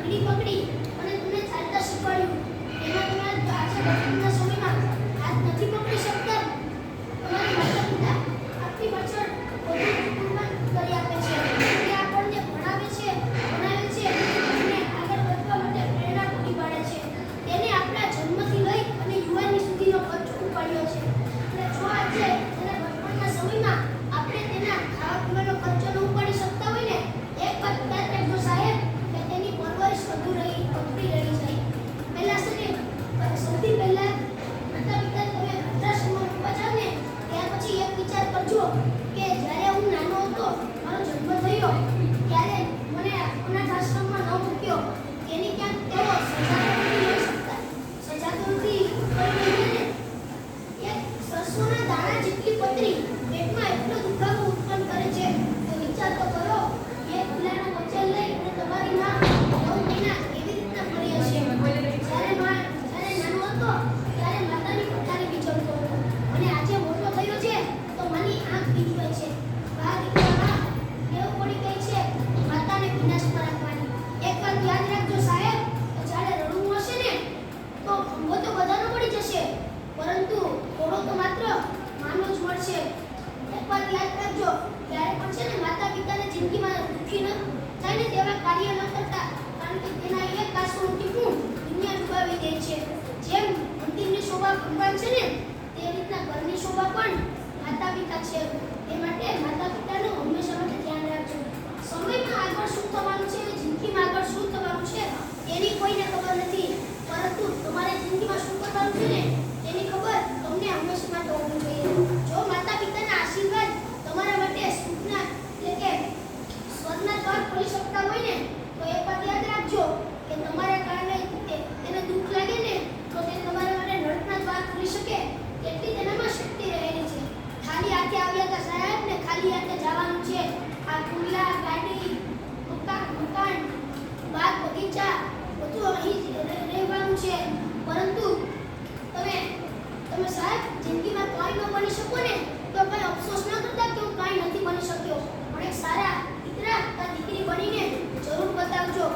બીડી પકડી અને તમને ચાલતા શીખવાડ્યું. એમાં તમે આજે વર્તમાનના સમયમાં હાથ નથી પકડી શકતા. તમારા માતા પિતા આપની પાછળ બધું કુરબાન કરી આપે છે. તે આપણને ભણાવે છે, ભણાવે છે અને આગળ વધવા માટે પ્રેરણા પૂરી પાડે છે. તેને આપણા જન્મથી લઈ અને યુવાની સુધીનો ખર્ચ ઉપાડ્યો છે. અને જો આજે તેને વર્તમાનના સમયમાં આપણે તેના ખાવા પીવાનો ખર્ચો ન ઉપાડી શકતા હોય ને, એક વાત યાદ રાખજો સાહેબ કે તેની પરવરિશ અધૂરી રહી જાય. પહેલા સૌથી પહેલા માતા પિતા તમે વૃદ્ધાશ્રમમાં મૂકવા જાવ ને ત્યાર પછી એક વિચાર કરજો કે જ્યારે હું નાનો હતો, મારો જન્મ થયો ત્યારે મને અનાથ આશ્રમમાં ન મૂક્યો. તેની ક્યાંક તેઓ સજા તો નથી લઈ શકતા. સજા તો નથી કરી ને એક સરસોના દાણા જેટલી પતરી પેટમાં એટલો દુખાવો ઉત્પન્ન કરે છે. તો વિચાર તો કરો એ ખુલ્લાનો બચ્ચા લઈ અને તમારી માં 9 મહિના કેવી રીતના ભરી હશે. જ્યારે નાનો હતો ત્યારે માતાની પથારી બીજવતો હતો અને આજે મોટો થયો છે તો માની આંખ બીજવે છે. દીકરામાં ટેવ પડી ગઈ છે માતાને વિનાશમાં રાખવાની. એક વાત યાદ રાખજો સાહેબ, જ્યારે રડવું હશે ને તો ખંભો તો બધાનો પડી જશે, પરંતુ થોડો તો માત્ર માનો જ મળશે. એક વાત યાદ રાખજો, ત્યારે પણ છે ને માતા પિતાને જિંદગીમાં દુઃખી ન થાય ને તેવા કાર્ય ન કરતા, કારણ કે તેના એક આંસુનું ટીપું દુનિયા ડૂબાવી દે છે. જેમ મંદિરની શોભા ભગવાન છે ને તે રીતના ઘરની શોભા પણ માતા પિતા છે. એ માટે માતા પિતાનું હંમેશા માટે ધ્યાન રાખજો. સમયમાં આગળ શું થવાનું છે, જિંદગીમાં આગળ શું થવાનું છે એની કોઈને ખબર નથી, પરંતુ તમારે જિંદગીમાં શું કરવાનું છે ને એની ખબર તમને હંમેશા માટે હોવી જોઈએ. જો માતા પિતાના આશીર્વાદ તમારા માટે સુખના એટલે કે સ્વર્ગના દ્વાર ખોલી શકતા હોય ને તો એક વાત યાદ રાખજો કે તમારા કારણે તેને દુઃખ લાગે ને તો તે તમારા માટે નરકના દ્વાર ખોલી શકે એટલી તેનામાં શક્તિ રહેલી છે. ખાલી હાથે આવ્યા હતા સાહેબ ને ખાલી હાથે જવાનું છે. આ કુલ્લા ગાડી મકાન બાગ બગીચા બધું અહીં જ રહેવાનું છે, પરંતુ તમે સાહેબ જિંદગીમાં કંઈ ન બની શકો ને તો કંઈ અફસોસ ન કરતા કે હું કંઈ નથી બની શક્યો, પણ એક સારા દીકરા કે દીકરી બનીને જરૂર બતાવજો.